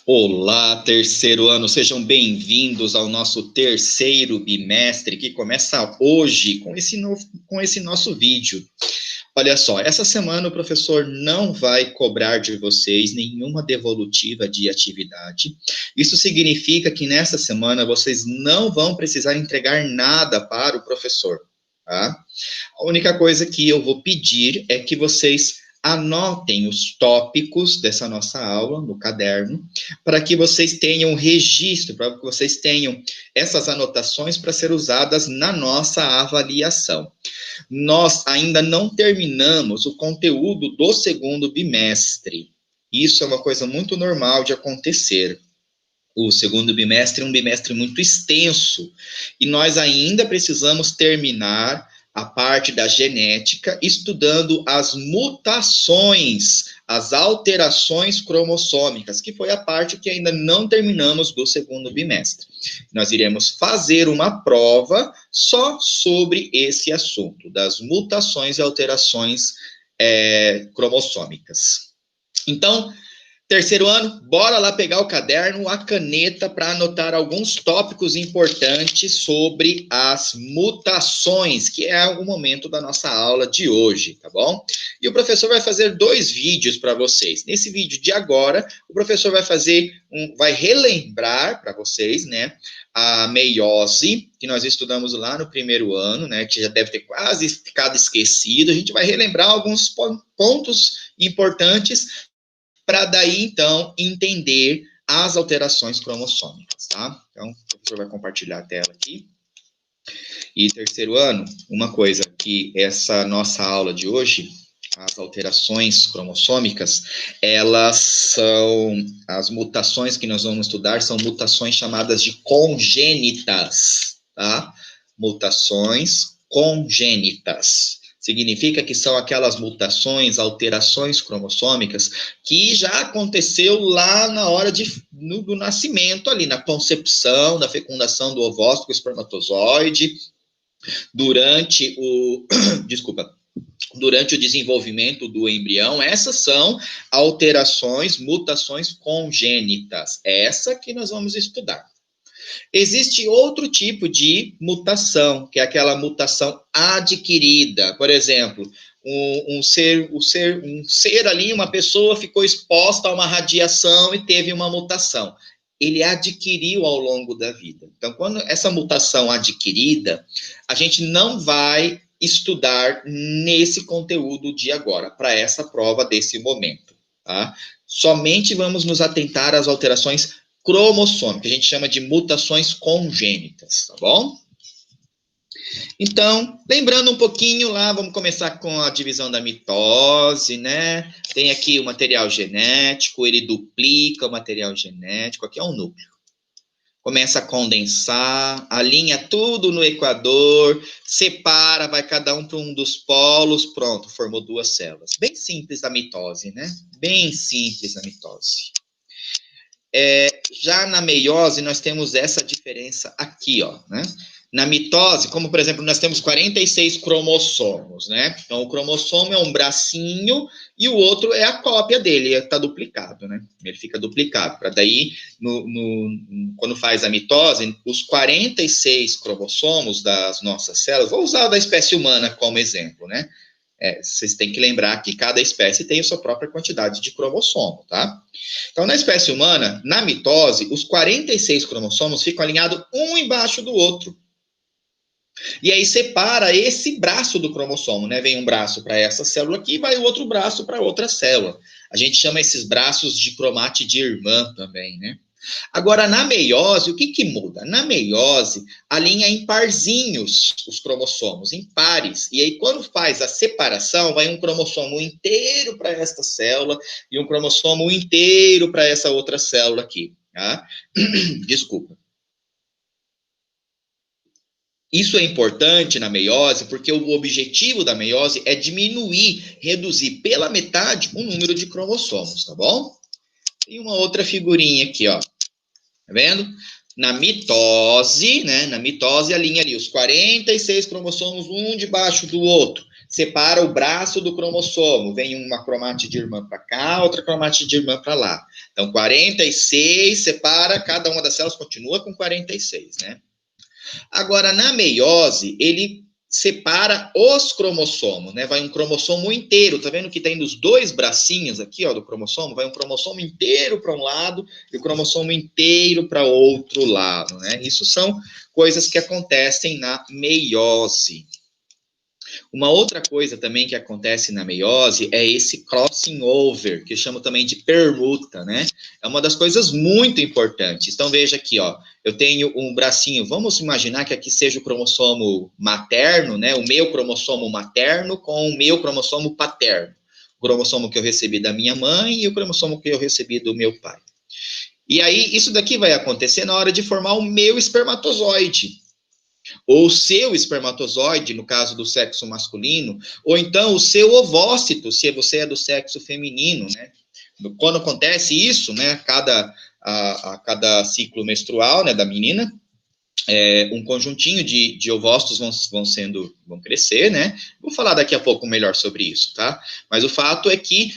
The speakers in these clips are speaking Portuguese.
Olá, terceiro ano, sejam bem-vindos ao nosso terceiro bimestre, que começa hoje com esse nosso vídeo. Olha só, essa semana o professor não vai cobrar de vocês nenhuma devolutiva de atividade. Isso significa que nessa semana vocês não vão precisar entregar nada para o professor, tá? A única coisa que eu vou pedir é que vocês anotem os tópicos dessa nossa aula no caderno, para que vocês tenham registro, para que vocês tenham essas anotações para ser usadas na nossa avaliação. Nós ainda não terminamos o conteúdo do segundo bimestre. Isso é uma coisa muito normal de acontecer. O segundo bimestre é um bimestre muito extenso e nós ainda precisamos terminar a parte da genética, estudando as mutações, as alterações cromossômicas, que foi a parte que ainda não terminamos do segundo bimestre. Nós iremos fazer uma prova só sobre esse assunto, das mutações e alterações cromossômicas. Então, terceiro ano, bora lá pegar o caderno, a caneta, para anotar alguns tópicos importantes sobre as mutações, que é o momento da nossa aula de hoje, tá bom? E o professor vai fazer 2 vídeos para vocês. Nesse vídeo de agora, o professor vai relembrar para vocês, né, a meiose, que nós estudamos lá no primeiro ano, né, que já deve ter quase ficado esquecido. A gente vai relembrar alguns pontos importantes para daí, então, entender as alterações cromossômicas, tá? Então, o professor vai compartilhar a tela aqui. E terceiro ano, uma coisa que essa nossa aula de hoje, as alterações cromossômicas, as mutações que nós vamos estudar são mutações chamadas de congênitas, tá? Mutações congênitas. Significa que são aquelas mutações, alterações cromossômicas que já aconteceu lá na hora do nascimento, ali na concepção, da fecundação do ovócito com o espermatozoide, durante o desenvolvimento do embrião. Essas são alterações, mutações congênitas. Essa que nós vamos estudar. Existe outro tipo de mutação, que é aquela mutação adquirida. Por exemplo, um ser ali, uma pessoa ficou exposta a uma radiação e teve uma mutação. Ele adquiriu ao longo da vida. Então, quando essa mutação adquirida, a gente não vai estudar nesse conteúdo de agora, para essa prova desse momento, tá? Somente vamos nos atentar às alterações cromossômicas, que a gente chama de mutações congênitas, tá bom? Então, lembrando um pouquinho lá, vamos começar com a divisão da mitose, né? Tem aqui o material genético, ele duplica o material genético, aqui é um núcleo. Começa a condensar, alinha tudo no equador, separa, vai cada um para um dos polos, pronto, formou 2 células. Bem simples a mitose, né? Bem simples a mitose. Já na meiose, nós temos essa diferença aqui, ó, né? Na mitose, como por exemplo, nós temos 46 cromossomos, né? Então, o cromossomo é um bracinho e o outro é a cópia dele, está duplicado, né? Ele fica duplicado. Para daí, quando faz a mitose, os 46 cromossomos das nossas células, vou usar o da espécie humana como exemplo, né? Vocês têm que lembrar que cada espécie tem a sua própria quantidade de cromossomo, tá? Então, na espécie humana, na mitose, os 46 cromossomos ficam alinhados um embaixo do outro. E aí separa esse braço do cromossomo, né? Vem um braço para essa célula aqui e vai o outro braço para outra célula. A gente chama esses braços de cromátide irmã também, né? Agora, na meiose, o que muda? Na meiose, alinha em parzinhos os cromossomos, em pares. E aí, quando faz a separação, vai um cromossomo inteiro para esta célula e um cromossomo inteiro para essa outra célula aqui, tá? Desculpa. Isso é importante na meiose, porque o objetivo da meiose é diminuir, reduzir pela metade o número de cromossomos, tá bom? Tem uma outra figurinha aqui, ó. Tá vendo? Na mitose, né? Na mitose, alinha ali os 46 cromossomos, um debaixo do outro. separa o braço do cromossomo. Vem uma cromate de irmã para cá, outra cromate de irmã para lá. Então, 46 separa, cada uma das células continua com 46, né? Agora, na meiose, ele separa os cromossomos, né? Vai um cromossomo inteiro, tá vendo que tem nos dois bracinhos aqui, ó, do cromossomo, vai um cromossomo inteiro para um lado e o cromossomo inteiro para outro lado, né? Isso são coisas que acontecem na meiose. Uma outra coisa também que acontece na meiose é esse crossing over, que eu chamo também de permuta, né? É uma das coisas muito importantes. Então, veja aqui, ó, eu tenho um bracinho, vamos imaginar que aqui seja o cromossomo materno, né? O meu cromossomo materno com o meu cromossomo paterno. O cromossomo que eu recebi da minha mãe e o cromossomo que eu recebi do meu pai. E aí, isso daqui vai acontecer na hora de formar o meu espermatozoide. Ou o seu espermatozoide, no caso do sexo masculino, ou então o seu ovócito, se você é do sexo feminino, né? Quando acontece isso, né, a cada ciclo menstrual, né, da menina, um conjuntinho de ovócitos vão crescer, né? Vou falar daqui a pouco melhor sobre isso, tá? Mas o fato é que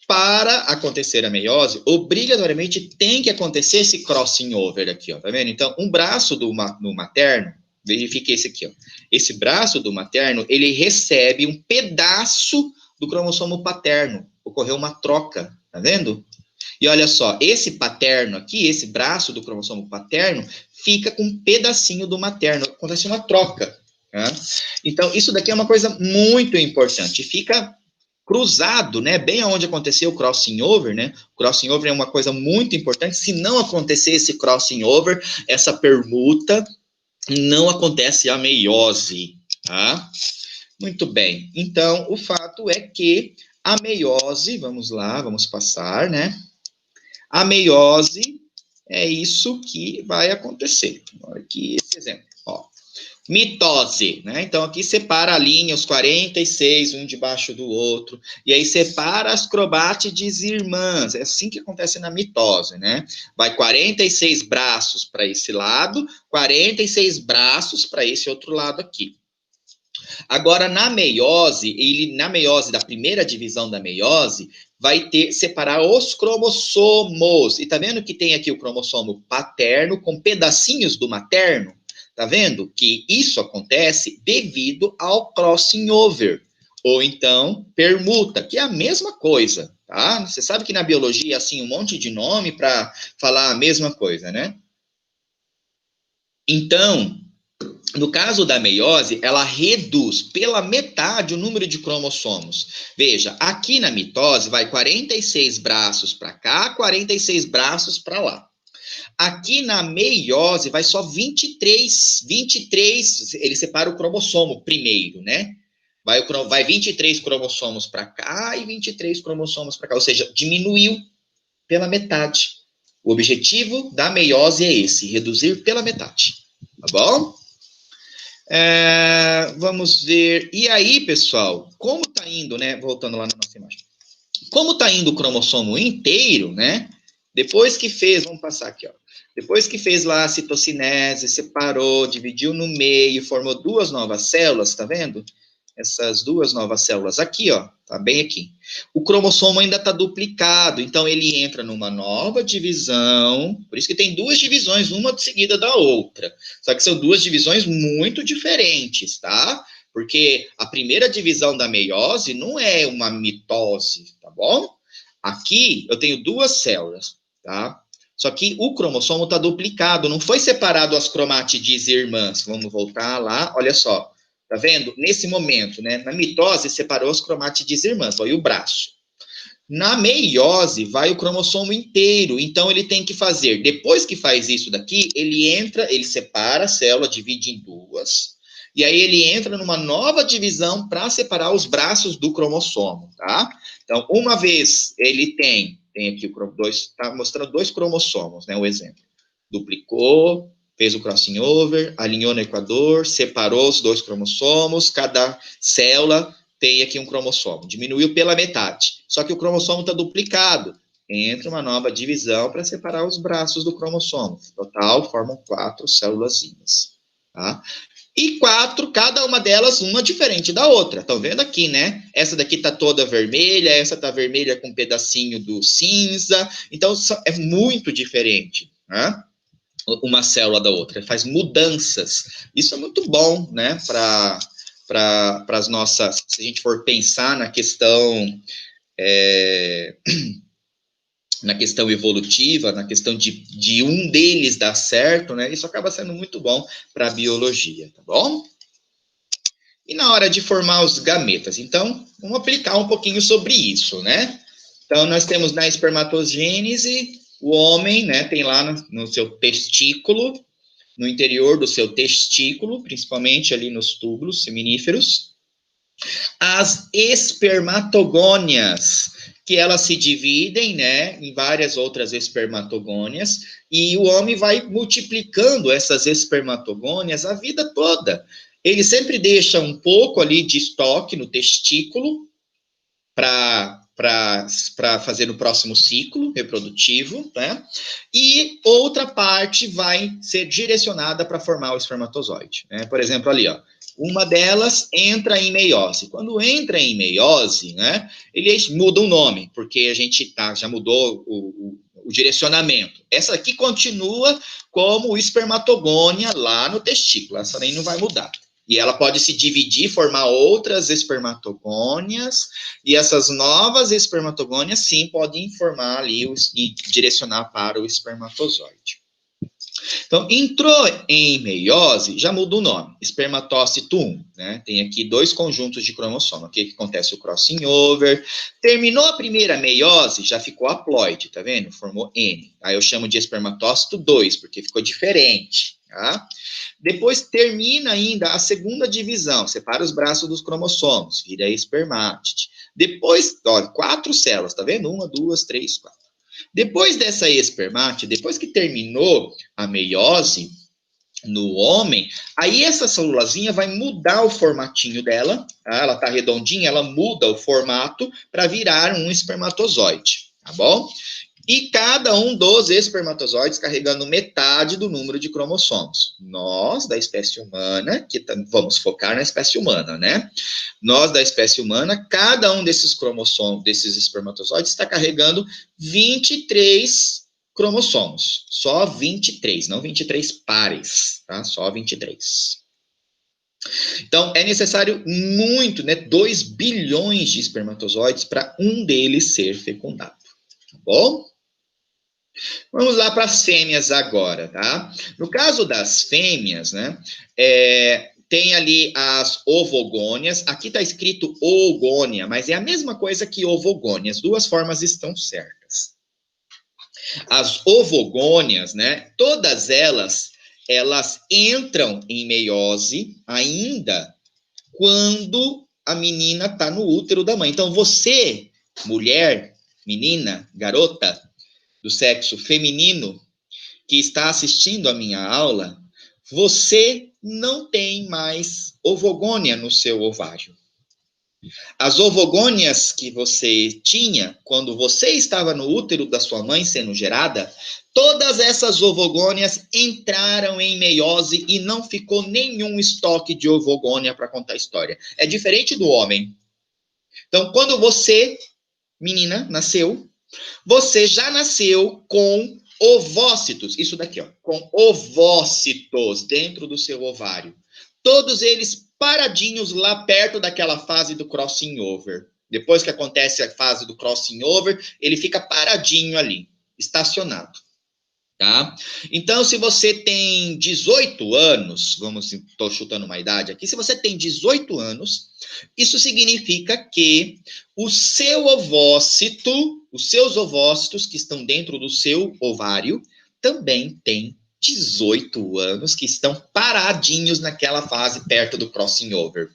para acontecer a meiose, obrigatoriamente tem que acontecer esse crossing over aqui, ó, tá vendo? Então, um braço do materno, verifique esse aqui, ó. Esse braço do materno, ele recebe um pedaço do cromossomo paterno. Ocorreu uma troca, tá vendo? E olha só, esse paterno aqui, esse braço do cromossomo paterno, fica com um pedacinho do materno. Acontece uma troca, tá? Então, isso daqui é uma coisa muito importante. Fica cruzado, né, bem aonde aconteceu o crossing over, né? O crossing over é uma coisa muito importante. Se não acontecer esse crossing over, essa permuta, não acontece a meiose, tá? Muito bem. Então, o fato é que a meiose, vamos lá, vamos passar, né? A meiose é isso que vai acontecer. Olha aqui esse exemplo, ó. Mitose, né? Então, aqui separa a linha, os 46, um debaixo do outro, e aí separa as cromátides irmãs. É assim que acontece na mitose, né? Vai 46 braços para esse lado, 46 braços para esse outro lado aqui. Agora, na meiose da primeira divisão da meiose, vai separar os cromossomos. E tá vendo que tem aqui o cromossomo paterno com pedacinhos do materno? Tá vendo que isso acontece devido ao crossing over, ou então permuta, que é a mesma coisa, tá? Você sabe que na biologia é assim um monte de nome para falar a mesma coisa, né? Então, no caso da meiose, ela reduz pela metade o número de cromossomos. Veja, aqui na mitose vai 46 braços para cá, 46 braços para lá. Aqui na meiose vai só 23, ele separa o cromossomo primeiro, né? Vai 23 cromossomos para cá e 23 cromossomos para cá, ou seja, diminuiu pela metade. O objetivo da meiose é esse, reduzir pela metade, tá bom? Vamos ver. E aí, pessoal, como tá indo, né? Voltando lá na nossa imagem. Como tá indo o cromossomo inteiro, né? Depois que fez, vamos passar aqui, ó. Depois que fez lá a citocinese, separou, dividiu no meio, formou duas novas células, tá vendo? Essas duas novas células aqui, ó, tá bem aqui. O cromossomo ainda tá duplicado, então ele entra numa nova divisão, por isso que tem duas divisões, uma seguida da outra. Só que são duas divisões muito diferentes, tá? Porque a primeira divisão da meiose não é uma mitose, tá bom? Aqui eu tenho duas células, tá? Só que o cromossomo está duplicado, não foi separado as cromátides irmãs. Vamos voltar lá, olha só. Tá vendo? Nesse momento, né? Na mitose, separou as cromátides irmãs, foi o braço. Na meiose, vai o cromossomo inteiro. Então, ele tem que fazer, depois que faz isso daqui, ele separa a célula, divide em duas, e aí ele entra numa nova divisão para separar os braços do cromossomo, tá? Então, uma vez ele tem aqui está mostrando dois cromossomos, né? O exemplo. Duplicou, fez o crossing over, alinhou no equador, separou os dois cromossomos, cada célula tem aqui um cromossomo, diminuiu pela metade, só que o cromossomo está duplicado, entra uma nova divisão para separar os braços do cromossomo, total formam 4 célulazinhas, tá? E 4, cada uma delas, uma diferente da outra. Estão vendo aqui, né? Essa daqui está toda vermelha, essa está vermelha com um pedacinho do cinza. Então, é muito diferente, né? Uma célula da outra. Faz mudanças. Isso é muito bom, né? Para as nossas... Se a gente for pensar na questão... na questão evolutiva, na questão de um deles dar certo, né? Isso acaba sendo muito bom para a biologia, tá bom? E na hora de formar os gametas? Então, vamos aplicar um pouquinho sobre isso, né? Então, nós temos na espermatogênese, o homem, né, tem lá no seu testículo, no interior do seu testículo, principalmente ali nos túbulos seminíferos, as espermatogônias, que elas se dividem, né, em várias outras espermatogônias, e o homem vai multiplicando essas espermatogônias a vida toda. Ele sempre deixa um pouco ali de estoque no testículo para fazer no próximo ciclo reprodutivo, né? E outra parte vai ser direcionada para formar o espermatozoide, né? Por exemplo, ali, ó, uma delas entra em meiose. Quando entra em meiose, né, eles mudam o nome, porque a gente já mudou o direcionamento. Essa aqui continua como espermatogônia lá no testículo, essa nem não vai mudar. E ela pode se dividir, formar outras espermatogônias, e essas novas espermatogônias, sim, podem formar ali e direcionar para o espermatozoide. Então, entrou em meiose, já muda o nome, espermatócito 1, né? Tem aqui 2 conjuntos de cromossomo. O que acontece? O crossing over. Terminou a primeira meiose, já ficou haploide, tá vendo? Formou N. Aí eu chamo de espermatócito 2, porque ficou diferente, tá? Depois termina ainda a segunda divisão, separa os braços dos cromossomos, vira espermátide. Depois, ó, 4 células, tá vendo? 1, 2, 3, 4. Depois dessa espermátide, depois que terminou a meiose no homem, aí essa celulazinha vai mudar o formatinho dela, tá? Ela tá redondinha, ela muda o formato para virar um espermatozoide, tá bom? E cada um dos espermatozoides carregando metade do número de cromossomos. Nós, da espécie humana, que vamos focar na espécie humana, né? Nós, da espécie humana, cada um desses cromossomos, desses espermatozoides, está carregando 23 cromossomos. Só 23, não 23 pares, tá? Só 23. Então, é necessário muito, né? 2 bilhões de espermatozoides para um deles ser fecundado, tá bom? Vamos lá para as fêmeas agora, tá? No caso das fêmeas, né, tem ali as ovogônias. Aqui está escrito oogônia, mas é a mesma coisa que ovogônia. As duas formas estão certas. As ovogônias, né, todas elas entram em meiose ainda quando a menina está no útero da mãe. Então, você, mulher, menina, garota, do sexo feminino que está assistindo a minha aula, você não tem mais ovogônia no seu ovário. As ovogônias que você tinha quando você estava no útero da sua mãe sendo gerada, todas essas ovogônias entraram em meiose e não ficou nenhum estoque de ovogônia para contar a história. É diferente do homem. Então, quando você, menina, nasceu, você já nasceu com ovócitos, isso daqui, ó, com ovócitos dentro do seu ovário. Todos eles paradinhos lá perto daquela fase do crossing over. Depois que acontece a fase do crossing over, ele fica paradinho ali, estacionado. Tá? Então, se você tem 18 anos, estou chutando uma idade aqui, se você tem 18 anos, isso significa que o seu ovócito, os seus ovócitos que estão dentro do seu ovário, também têm 18 anos que estão paradinhos naquela fase perto do crossing over.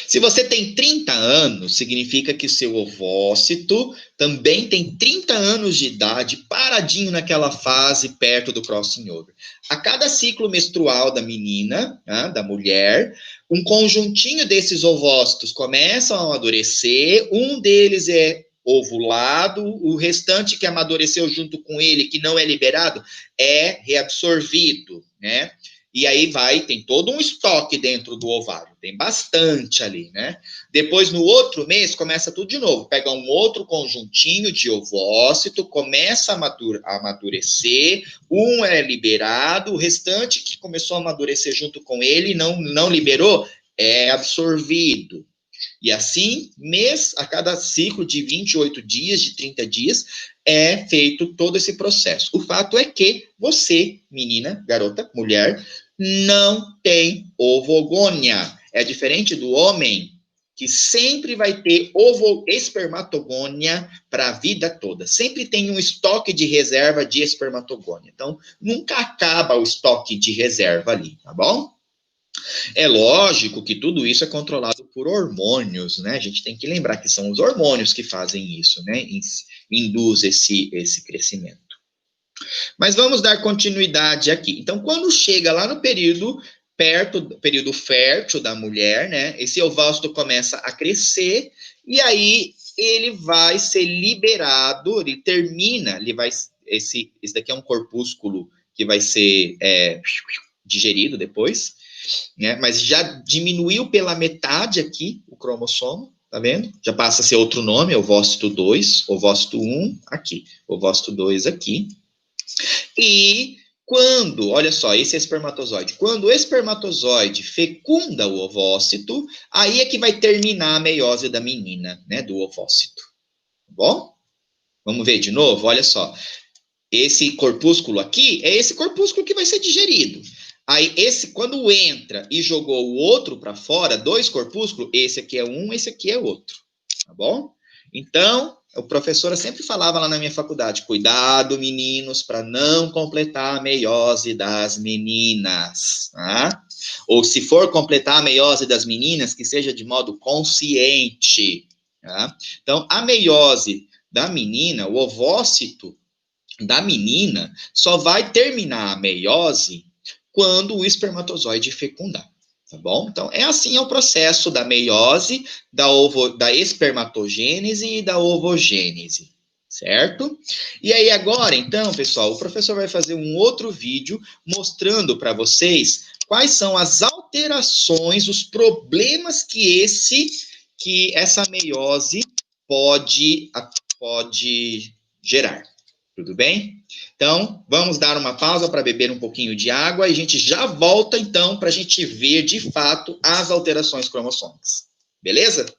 Se você tem 30 anos, significa que o seu ovócito também tem 30 anos de idade, paradinho naquela fase perto do crossing over. A cada ciclo menstrual da menina, né, da mulher, um conjuntinho desses ovócitos começam a amadurecer, um deles é ovulado, o restante que amadureceu junto com ele, que não é liberado, é reabsorvido, né? E aí tem todo um estoque dentro do ovário, tem bastante ali, né? Depois, no outro mês, começa tudo de novo. Pega um outro conjuntinho de ovócito, começa a amadurecer, um é liberado, o restante que começou a amadurecer junto com ele, não liberou, é absorvido. E assim, a cada ciclo de 28 dias, de 30 dias, é feito todo esse processo. O fato é que você, menina, garota, mulher, não tem ovogônia. É diferente do homem, que sempre vai ter espermatogônia para a vida toda. Sempre tem um estoque de reserva de espermatogônia. Então, nunca acaba o estoque de reserva ali, tá bom? É lógico que tudo isso é controlado por hormônios, né? A gente tem que lembrar que são os hormônios que fazem isso, né? Induz esse crescimento. Mas vamos dar continuidade aqui. Então, quando chega lá no período fértil da mulher, né? Esse ovócito começa a crescer e aí ele vai ser liberado, ele termina, esse daqui é um corpúsculo que vai ser digerido depois, né? Mas já diminuiu pela metade aqui o cromossomo, tá vendo? Já passa a ser outro nome, ovócito 2, ovócito 1 aqui, ovócito 2 aqui. E quando, olha só, esse é espermatozoide. Quando o espermatozoide fecunda o ovócito, aí é que vai terminar a meiose da menina, né, do ovócito. Tá bom? Vamos ver de novo, olha só. Esse corpúsculo aqui é esse corpúsculo que vai ser digerido. Aí, quando entra e jogou o outro para fora, dois corpúsculos, esse aqui é um, esse aqui é outro. Tá bom? Então, a professora sempre falava lá na minha faculdade, cuidado, meninos, para não completar a meiose das meninas, tá? Ou se for completar a meiose das meninas, que seja de modo consciente, tá? Então, a meiose da menina, o ovócito da menina, só vai terminar a meiose quando o espermatozoide fecundar. Tá bom? Então, é assim o processo da meiose, da espermatogênese e da ovogênese, certo? E aí agora, então, pessoal, o professor vai fazer um outro vídeo mostrando para vocês quais são as alterações, os problemas que essa meiose pode gerar. Tudo bem? Então, vamos dar uma pausa para beber um pouquinho de água e a gente já volta, então, para a gente ver, de fato, as alterações cromossômicas. Beleza?